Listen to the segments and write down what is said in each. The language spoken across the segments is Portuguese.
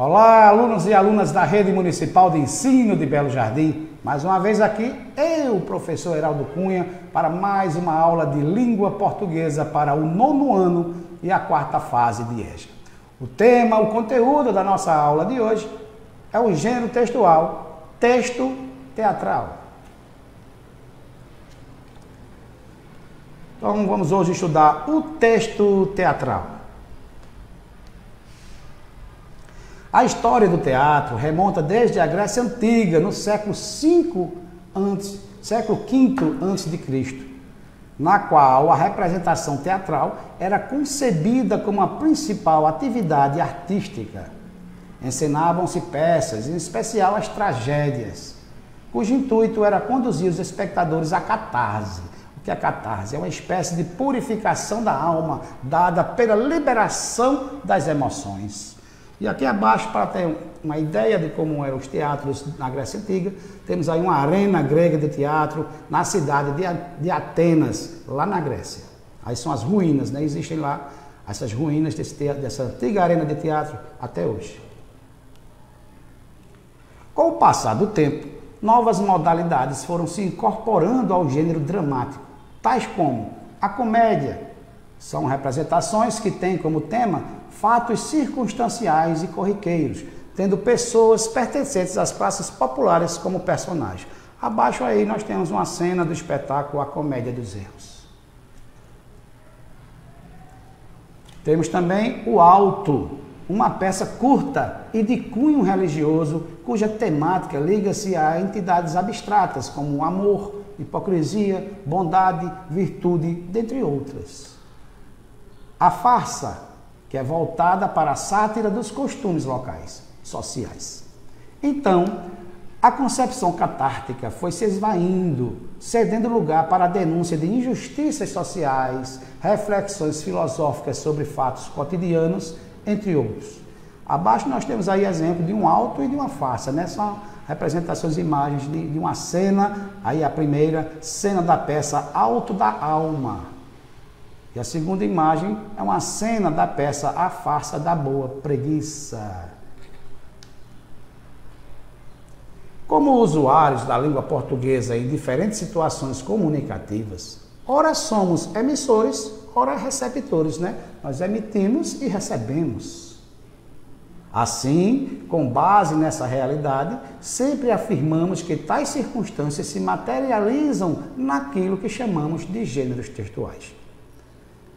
Olá, alunos e alunas da Rede Municipal de Ensino de Belo Jardim. Mais uma vez aqui, eu, professor Heraldo Cunha, para mais uma aula de língua portuguesa para o 9º ano e a 4ª fase de EJA. O tema, o conteúdo da nossa aula de hoje é o gênero textual, texto teatral. Então vamos hoje estudar o texto teatral. A história do teatro remonta desde a Grécia Antiga, no século V a.C., na qual a representação teatral era concebida como a principal atividade artística. Encenavam-se peças, em especial as tragédias, cujo intuito era conduzir os espectadores à catarse. O que é catarse? É uma espécie de purificação da alma, dada pela liberação das emoções. E aqui abaixo, para ter uma ideia de como eram os teatros na Grécia Antiga, temos aí uma arena grega de teatro na cidade de Atenas, lá na Grécia. Aí são as ruínas, né? Existem lá essas ruínas dessa antiga arena de teatro até hoje. Com o passar do tempo, novas modalidades foram se incorporando ao gênero dramático, tais como a comédia. São representações que têm como tema fatos circunstanciais e corriqueiros, tendo pessoas pertencentes às classes populares como personagens. Abaixo aí nós temos uma cena do espetáculo A Comédia dos Erros. Temos também o Auto, uma peça curta e de cunho religioso, cuja temática liga-se a entidades abstratas como amor, hipocrisia, bondade, virtude, dentre outras. A farsa, que é voltada para a sátira dos costumes locais, sociais. Então, a concepção catártica foi se esvaindo, cedendo lugar para a denúncia de injustiças sociais, reflexões filosóficas sobre fatos cotidianos, entre outros. Abaixo nós temos aí exemplo de um auto e de uma farsa, né? São representações de imagens de uma cena, aí a primeira cena da peça Auto da Alma. E a segunda imagem é uma cena da peça A Farsa da Boa Preguiça. Como usuários da língua portuguesa em diferentes situações comunicativas, ora somos emissores, ora receptores, né? Nós emitimos e recebemos. Assim, com base nessa realidade, sempre afirmamos que tais circunstâncias se materializam naquilo que chamamos de gêneros textuais.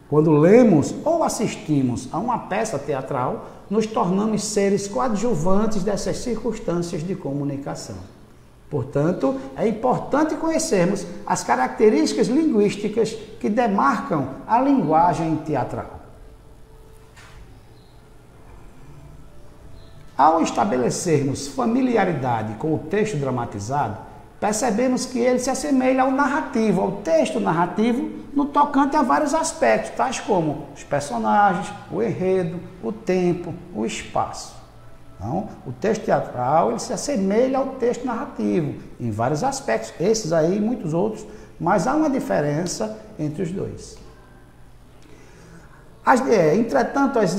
Quando lemos ou assistimos a uma peça teatral, nos tornamos seres coadjuvantes dessas circunstâncias de comunicação. Portanto, é importante conhecermos as características linguísticas que demarcam a linguagem teatral. Ao estabelecermos familiaridade com o texto dramatizado, percebemos que ele se assemelha ao narrativo, ao texto narrativo, no tocante a vários aspectos, tais como os personagens, o enredo, o tempo, o espaço. Então, o texto teatral ele se assemelha ao texto narrativo, em vários aspectos, esses aí e muitos outros, mas há uma diferença entre os dois. Entretanto, as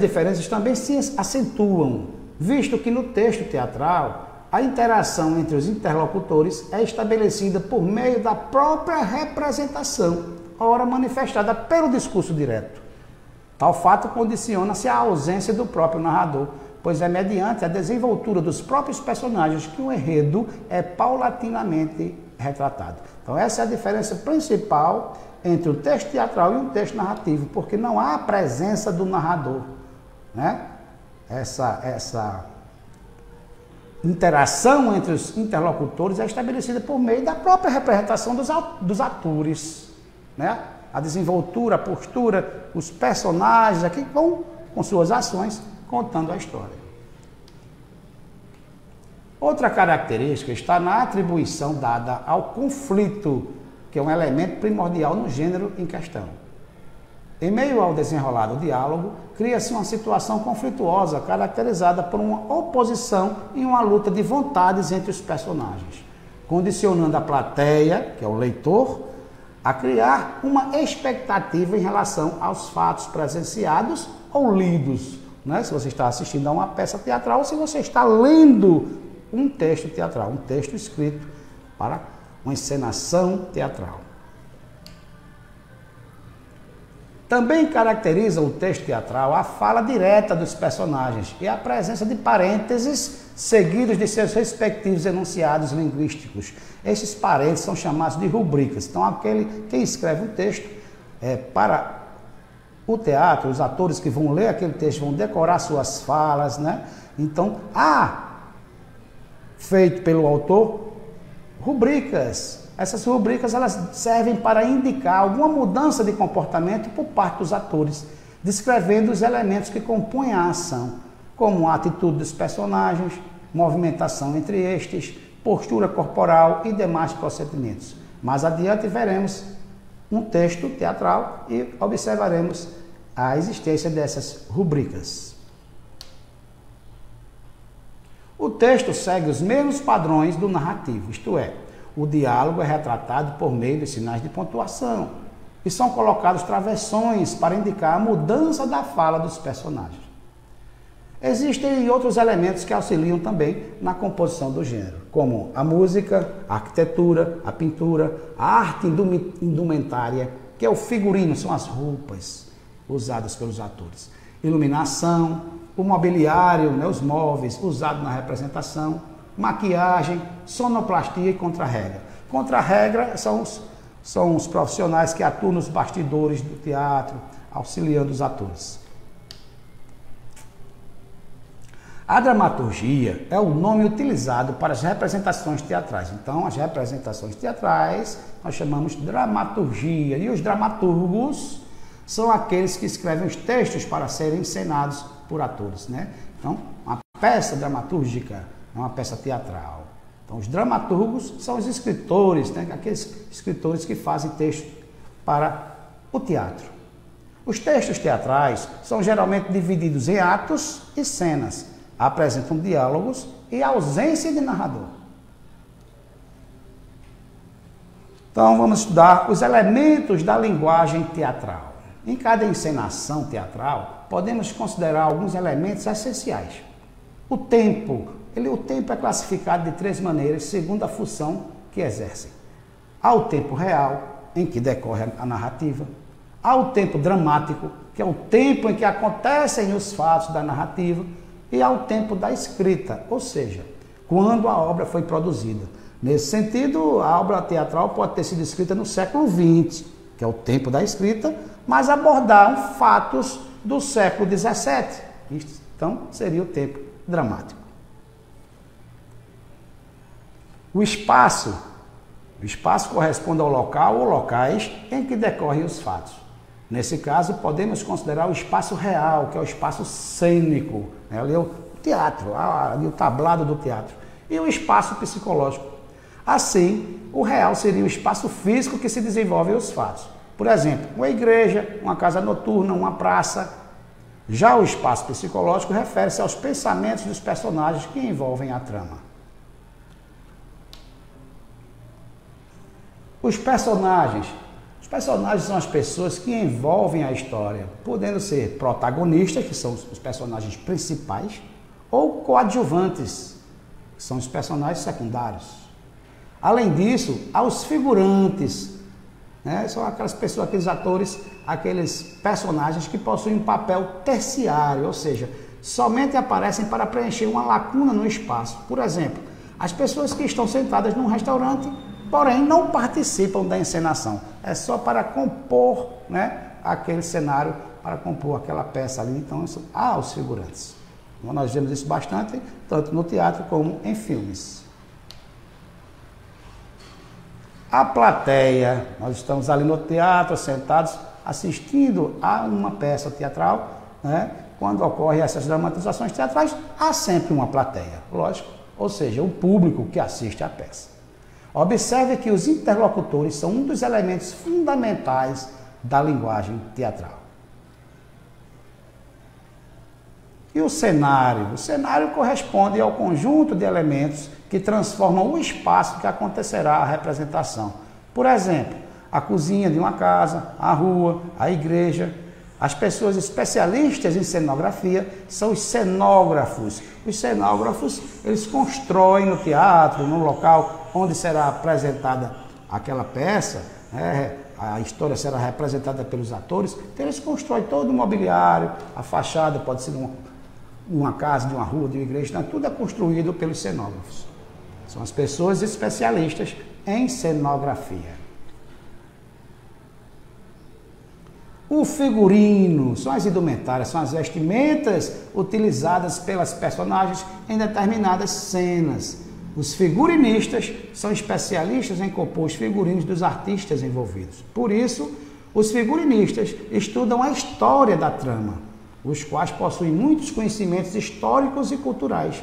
diferenças também se acentuam, visto que no texto teatral, a interação entre os interlocutores é estabelecida por meio da própria representação, ora manifestada pelo discurso direto. Tal fato condiciona-se à ausência do próprio narrador, pois é mediante a desenvoltura dos próprios personagens que o enredo é paulatinamente retratado. Então essa é a diferença principal entre o texto teatral e o texto narrativo, porque não há a presença do narrador, né? Essa interação entre os interlocutores é estabelecida por meio da própria representação dos atores, né? A desenvoltura, a postura, os personagens aqui vão, com suas ações, contando a história. Outra característica está na atribuição dada ao conflito, que é um elemento primordial no gênero em questão. Em meio ao desenrolar do diálogo, cria-se uma situação conflituosa, caracterizada por uma oposição e uma luta de vontades entre os personagens, condicionando a plateia, que é o leitor, a criar uma expectativa em relação aos fatos presenciados ou lidos, né? Se você está assistindo a uma peça teatral ou se você está lendo um texto teatral, um texto escrito para uma encenação teatral. Também caracteriza o texto teatral a fala direta dos personagens e a presença de parênteses seguidos de seus respectivos enunciados linguísticos. Esses parênteses são chamados de rubricas. Então, quem escreve um texto para o teatro, os atores que vão ler aquele texto vão decorar suas falas, né? Então, feito pelo autor, rubricas. Essas rubricas elas servem para indicar alguma mudança de comportamento por parte dos atores, descrevendo os elementos que compõem a ação, como a atitude dos personagens, movimentação entre estes, postura corporal e demais procedimentos. Mais adiante veremos um texto teatral e observaremos a existência dessas rubricas. O texto segue os mesmos padrões do narrativo, isto é, o diálogo é retratado por meio de sinais de pontuação e são colocados travessões para indicar a mudança da fala dos personagens. Existem outros elementos que auxiliam também na composição do gênero, como a música, a arquitetura, a pintura, a arte indumentária, que é o figurino, são as roupas usadas pelos atores, iluminação, o mobiliário, né, os móveis usados na representação, maquiagem, sonoplastia e contra-regra. Contra-regra são os profissionais que atuam nos bastidores do teatro, auxiliando os atores. A dramaturgia é o nome utilizado para as representações teatrais. Então, as representações teatrais nós chamamos de dramaturgia. E os dramaturgos são aqueles que escrevem os textos para serem encenados por atores, né? Então, uma peça dramatúrgica é uma peça teatral. Então, os dramaturgos são os escritores, né? Aqueles escritores que fazem texto para o teatro. Os textos teatrais são geralmente divididos em atos e cenas, apresentam diálogos e ausência de narrador. Então, vamos estudar os elementos da linguagem teatral. Em cada encenação teatral, podemos considerar alguns elementos essenciais. O tempo é classificado de três maneiras, segundo a função que exercem. Há o tempo real, em que decorre a narrativa. Há o tempo dramático, que é o tempo em que acontecem os fatos da narrativa. E há o tempo da escrita, ou seja, quando a obra foi produzida. Nesse sentido, a obra teatral pode ter sido escrita no século XX, que é o tempo da escrita, mas abordaram fatos do século XVII. Então, seria o tempo dramático. O espaço corresponde ao local ou locais em que decorrem os fatos. Nesse caso, podemos considerar o espaço real, que é o espaço cênico, né? Ali é o teatro, ali o tablado do teatro. E o espaço psicológico. Assim, o real seria o espaço físico que se desenvolvem os fatos. Por exemplo, uma igreja, uma casa noturna, uma praça. Já o espaço psicológico refere-se aos pensamentos dos personagens que envolvem a trama. Os personagens são as pessoas que envolvem a história, podendo ser protagonistas, que são os personagens principais, ou coadjuvantes, que são os personagens secundários. Além disso, há os figurantes, né? São aquelas pessoas, aqueles atores, aqueles personagens que possuem um papel terciário, ou seja, somente aparecem para preencher uma lacuna no espaço. Por exemplo, as pessoas que estão sentadas num restaurante, porém não participam da encenação. É só para compor, né, aquele cenário, para compor aquela peça ali. Então, há os figurantes. Então, nós vemos isso bastante, tanto no teatro como em filmes. A plateia. Nós estamos ali no teatro, sentados, assistindo a uma peça teatral, né? Quando ocorrem essas dramatizações teatrais, há sempre uma plateia, lógico. Ou seja, o público que assiste à peça. Observe que os interlocutores são um dos elementos fundamentais da linguagem teatral. E o cenário? O cenário corresponde ao conjunto de elementos que transformam o espaço que acontecerá a representação. Por exemplo, a cozinha de uma casa, a rua, a igreja. As pessoas especialistas em cenografia são os cenógrafos. Os cenógrafos, eles constroem no teatro, no local onde será apresentada aquela peça, né? A história será representada pelos atores, então eles constroem todo o mobiliário, a fachada pode ser de uma casa, de uma rua, de uma igreja, então, tudo é construído pelos cenógrafos. São as pessoas especialistas em cenografia. O figurino são as indumentárias, são as vestimentas utilizadas pelas personagens em determinadas cenas. Os figurinistas são especialistas em compor os figurinos dos artistas envolvidos. Por isso, os figurinistas estudam a história da trama, os quais possuem muitos conhecimentos históricos e culturais.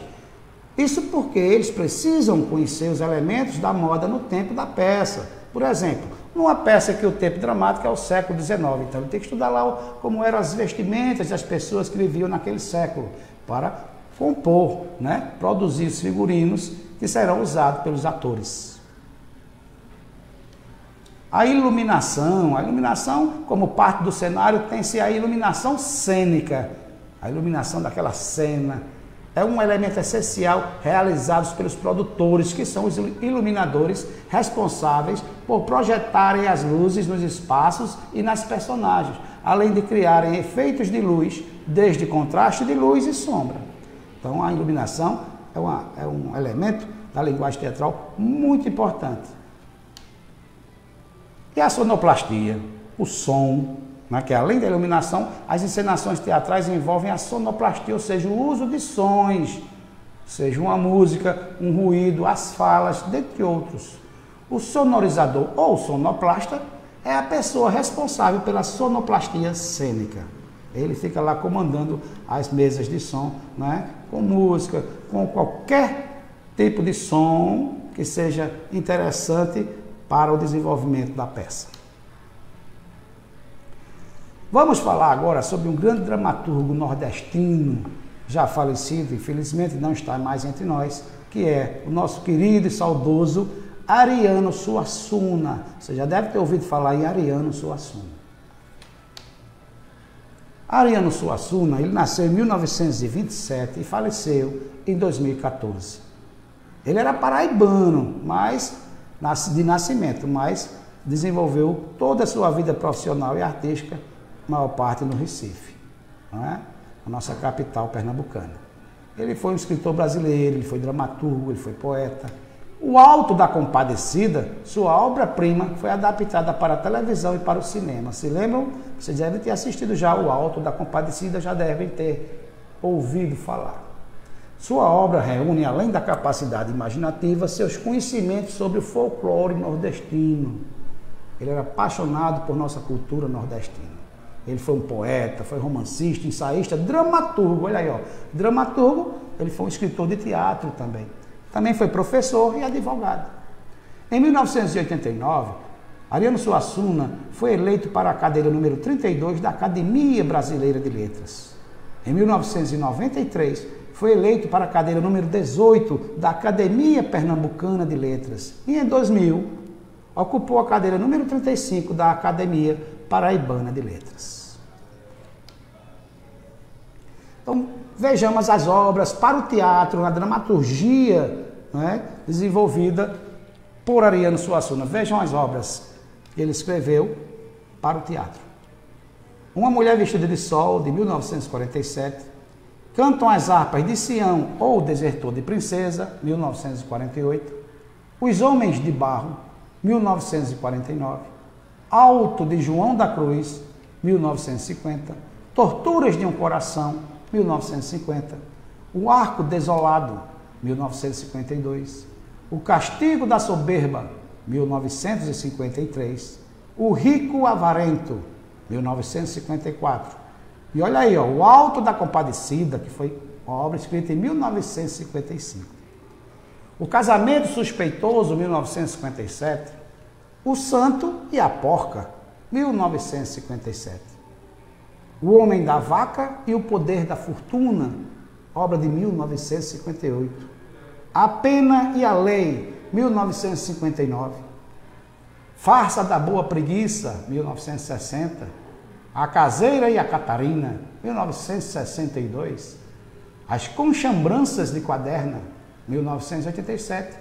Isso porque eles precisam conhecer os elementos da moda no tempo da peça. Por exemplo, numa peça que o tempo dramático é o século XIX, então ele tem que estudar lá como eram as vestimentas das pessoas que viviam naquele século, para compor, né? Produzir os figurinos que serão usados pelos atores. A iluminação, como parte do cenário, tem-se a iluminação cênica, a iluminação daquela cena. É um elemento essencial realizado pelos produtores, que são os iluminadores responsáveis por projetarem as luzes nos espaços e nas personagens, além de criarem efeitos de luz, desde contraste de luz e sombra. Então, a iluminação é um elemento da linguagem teatral muito importante. E a sonoplastia, o som, né, que além da iluminação, as encenações teatrais envolvem a sonoplastia, ou seja, o uso de sons, seja uma música, um ruído, as falas, dentre outros. O sonorizador ou sonoplasta é a pessoa responsável pela sonoplastia cênica. Ele fica lá comandando as mesas de som, né, com música, com qualquer tipo de som que seja interessante para o desenvolvimento da peça. Vamos falar agora sobre um grande dramaturgo nordestino, já falecido, infelizmente não está mais entre nós, que é o nosso querido e saudoso Ariano Suassuna. Você já deve ter ouvido falar em Ariano Suassuna. Ariano Suassuna, ele nasceu em 1927 e faleceu em 2014. Ele era paraibano, de nascimento, mas desenvolveu toda a sua vida profissional e artística, maior parte no Recife, não é? A nossa capital pernambucana. Ele foi um escritor brasileiro, ele foi dramaturgo, ele foi poeta. O Alto da Compadecida, sua obra-prima, foi adaptada para a televisão e para o cinema. Se lembram? Vocês devem ter assistido já o Alto da Compadecida, já devem ter ouvido falar. Sua obra reúne, além da capacidade imaginativa, seus conhecimentos sobre o folclore nordestino. Ele era apaixonado por nossa cultura nordestina. Ele foi um poeta, foi romancista, ensaísta, dramaturgo, olha aí, ó. Dramaturgo, ele foi um escritor de teatro também. Também foi professor e advogado. Em 1989, Ariano Suassuna foi eleito para a cadeira número 32 da Academia Brasileira de Letras. Em 1993, foi eleito para a cadeira número 18 da Academia Pernambucana de Letras. E em 2000, ocupou a cadeira número 35 da Academia Paraibana de Letras. Então, vejamos as obras para o teatro, a dramaturgia, né, desenvolvida por Ariano Suassuna. Vejam as obras que ele escreveu para o teatro. Uma Mulher Vestida de Sol, de 1947. Cantam as Harpas de Sião ou Desertor de Princesa, 1948. Os Homens de Barro, 1949. Alto de João da Cruz, 1950. Torturas de um Coração, 1950. O Arco Desolado, 1952. O Castigo da Soberba, 1953. O Rico Avarento, 1954. E olha aí, ó, O Alto da Compadecida, que foi uma obra escrita em 1955. O Casamento Suspeitoso, 1957. O Santo e a Porca, 1957. O Homem da Vaca e o Poder da Fortuna, obra de 1958. A Pena e a Lei, 1959. Farsa da Boa Preguiça, 1960. A Caseira e a Catarina, 1962. As Conchambranças de Quaderna, 1987.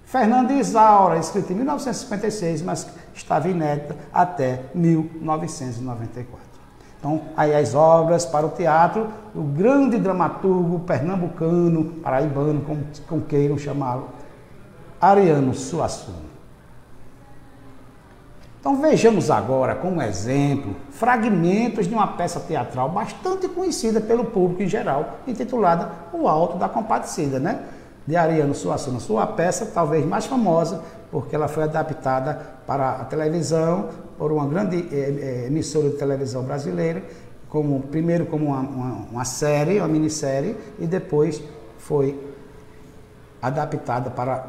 Fernanda e Isaura, escrita em 1956, mas estava inédita até 1994. Então, aí as obras para o teatro do grande dramaturgo pernambucano, paraibano, como queiram chamá-lo, Ariano Suassuna. Então vejamos agora, como exemplo, fragmentos de uma peça teatral bastante conhecida pelo público em geral, intitulada O Alto da Compadecida, né? De Ariano Suassuna. Sua peça talvez mais famosa, porque ela foi adaptada para a televisão, por uma grande emissora de televisão brasileira, primeiro como uma série, uma minissérie, e depois foi adaptada para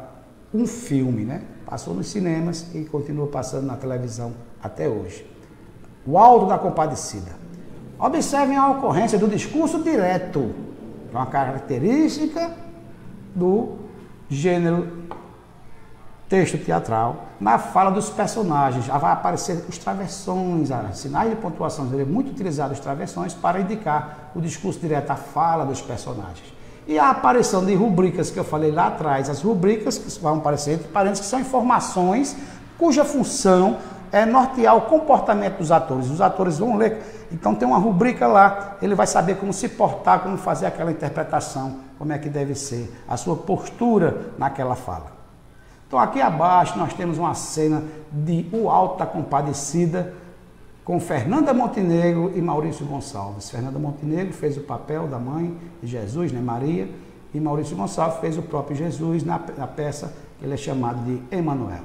um filme, né? Passou nos cinemas e continua passando na televisão até hoje. O Alto da Compadecida. Observem a ocorrência do discurso direto, que é uma característica do gênero texto teatral, na fala dos personagens. Já vai aparecer os travessões, sinais de pontuação. Ele é muito utilizado os travessões para indicar o discurso direto, a fala dos personagens. E a aparição de rubricas que eu falei lá atrás, as rubricas que vão aparecer entre parênteses, que são informações cuja função é nortear o comportamento dos atores. Os atores vão ler, então tem uma rubrica lá, ele vai saber como se portar, como fazer aquela interpretação, como é que deve ser a sua postura naquela fala. Então aqui abaixo nós temos uma cena de O Alto da Compadecida, com Fernanda Montenegro e Maurício Gonçalves. Fernanda Montenegro fez o papel da mãe de Jesus, né, Maria, e Maurício Gonçalves fez o próprio Jesus na peça que ele é chamado de Emanuel.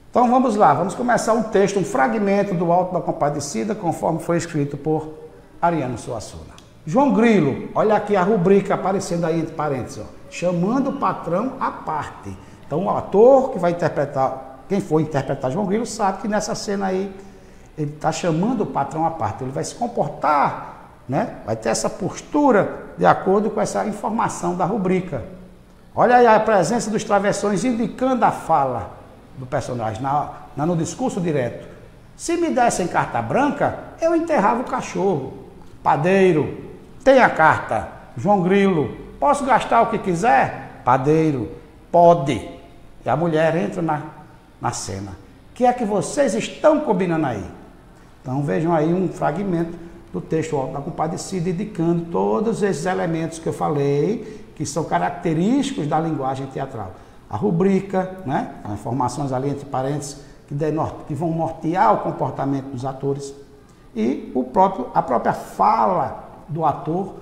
Então vamos lá, vamos começar um texto, um fragmento do Alto da Compadecida, conforme foi escrito por Ariano Suassuna. João Grilo, olha aqui a rubrica aparecendo aí entre parênteses, ó, chamando o patrão à parte. Então o ator que vai interpretar, quem for interpretar João Grilo sabe que nessa cena aí ele está chamando o patrão à parte, ele vai se comportar, né? Vai ter essa postura de acordo com essa informação da rubrica. Olha aí a presença dos travessões indicando a fala do personagem no discurso direto. Se me dessem carta branca, eu enterrava o cachorro. Padeiro, tem a carta. João Grilo, posso gastar o que quiser? Padeiro, pode. E a mulher entra na cena. O que é que vocês estão combinando aí? Então vejam aí um fragmento do texto Alto da Compadecida, indicando todos esses elementos que eu falei, que são característicos da linguagem teatral. A rubrica, né? As informações ali entre parênteses, que vão nortear o comportamento dos atores, e a própria fala do ator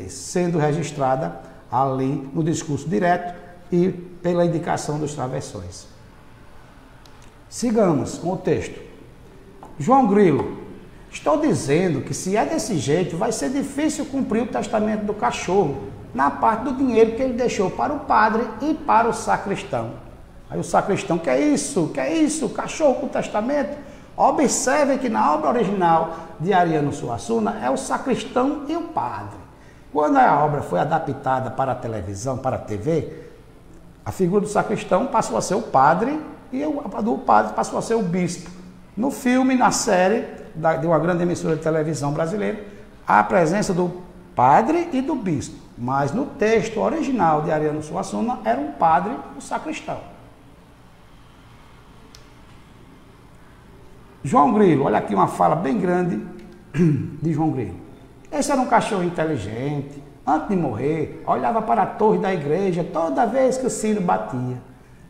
sendo registrada ali no discurso direto e pela indicação dos travessões. Sigamos com o texto. João Grilo, estou dizendo que se é desse jeito, vai ser difícil cumprir o testamento do cachorro, na parte do dinheiro que ele deixou para o padre e para o sacristão. Aí o sacristão, que é isso? Cachorro com testamento? Observem que na obra original de Ariano Suassuna é o sacristão e o padre. Quando a obra foi adaptada para a televisão, para a TV, a figura do sacristão passou a ser o padre e a do padre passou a ser o bispo. No filme, na série de uma grande emissora de televisão brasileira, há a presença do padre e do bispo. Mas no texto original de Ariano Suassuna era um padre e um sacristão. João Grilo, olha aqui uma fala bem grande de João Grilo. Esse era um cachorro inteligente. Antes de morrer, olhava para a torre da igreja toda vez que o sino batia.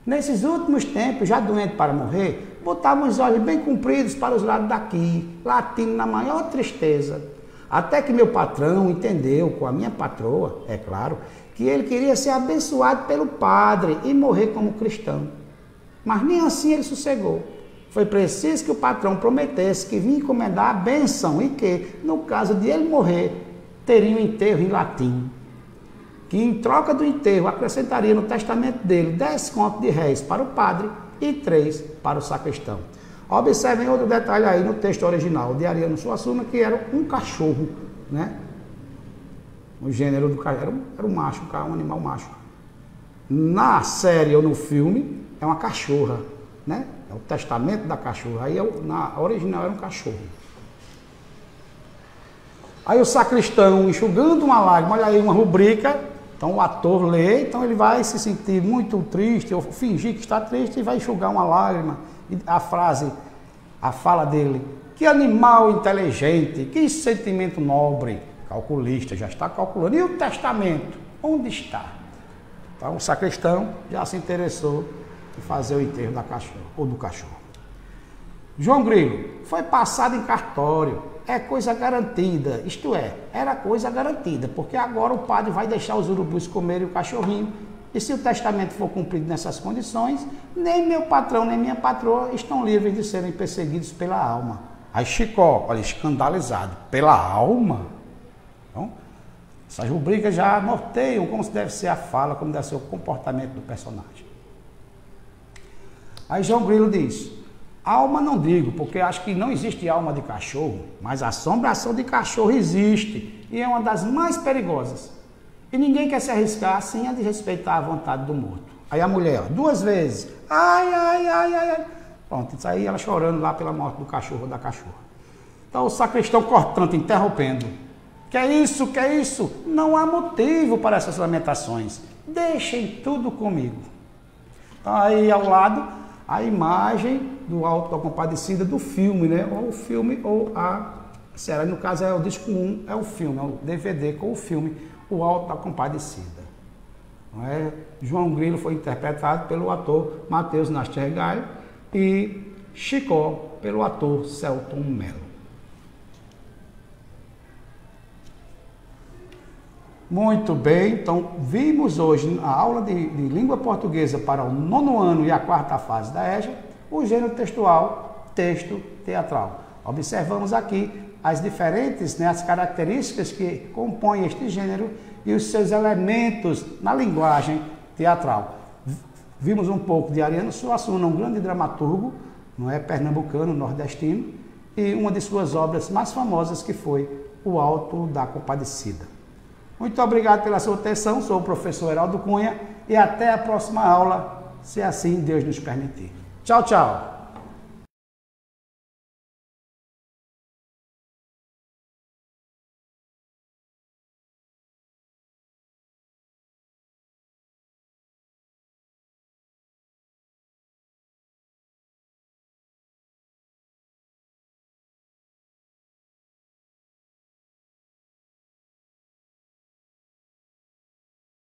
Nesses últimos tempos, já doente para morrer, botava os olhos bem compridos para os lados daqui, latindo na maior tristeza. Até que meu patrão entendeu, com a minha patroa, é claro, que ele queria ser abençoado pelo padre e morrer como cristão. Mas nem assim ele sossegou. Foi preciso que o patrão prometesse que vinha encomendar a bênção e que, no caso de ele morrer, teria um enterro em latim. Que em troca do enterro acrescentaria no testamento dele 10 contos de réis para o padre e 3 para o sacristão. Observem outro detalhe aí no texto original de Ariano Suassuna, que era um cachorro, né? O gênero do cachorro era um macho, um animal macho. Na série ou no filme, é uma cachorra, né? É o testamento da cachorra. Aí na original era um cachorro. Aí o sacristão enxugando uma lágrima, olha aí uma rubrica, então o ator lê, então ele vai se sentir muito triste, ou fingir que está triste e vai enxugar uma lágrima. E a fala dele, que animal inteligente, que sentimento nobre, calculista, já está calculando. E o testamento, onde está? Então o sacristão já se interessou em fazer o enterro da cachorra, ou do cachorro. João Grilo, foi passado em cartório. É coisa garantida, isto é, era coisa garantida, porque agora o padre vai deixar os urubus comerem o cachorrinho, e se o testamento for cumprido nessas condições, nem meu patrão, nem minha patroa estão livres de serem perseguidos pela alma. Aí Chicó, olha, escandalizado, pela alma? Então, essas rubricas já norteiam como deve ser a fala, como deve ser o comportamento do personagem. Aí João Grilo diz, alma não digo, porque acho que não existe alma de cachorro, mas a assombração de cachorro existe e é uma das mais perigosas. E ninguém quer se arriscar sem a de respeitar a vontade do morto. Aí a mulher, 2 vezes, ai, ai, ai, ai, ai. Pronto, isso aí ela chorando lá pela morte do cachorro ou da cachorra. Então o sacristão cortante, interrompendo. Que é isso, que é isso? Não há motivo para essas lamentações. Deixem tudo comigo. Então aí ao lado, a imagem do Alto da Compadecida do filme, né? Ou o filme ou a série. No caso é o disco 1, é o filme, é o DVD com o filme, o Alto da Compadecida. Não é? João Grilo foi interpretado pelo ator Matheus Nastergaio e Chicó pelo ator Celton Mello. Muito bem, então vimos hoje a aula de língua portuguesa para o 9º ano e a 4ª fase da EJA, o gênero textual, texto teatral. Observamos aqui as diferentes, as características que compõem este gênero e os seus elementos na linguagem teatral. Vimos um pouco de Ariano Suassuna, um grande dramaturgo, não é, pernambucano, nordestino, e uma de suas obras mais famosas que foi O Alto da Compadecida. Muito obrigado pela sua atenção, sou o professor Heraldo Cunha e até a próxima aula, se assim Deus nos permitir. Tchau, tchau!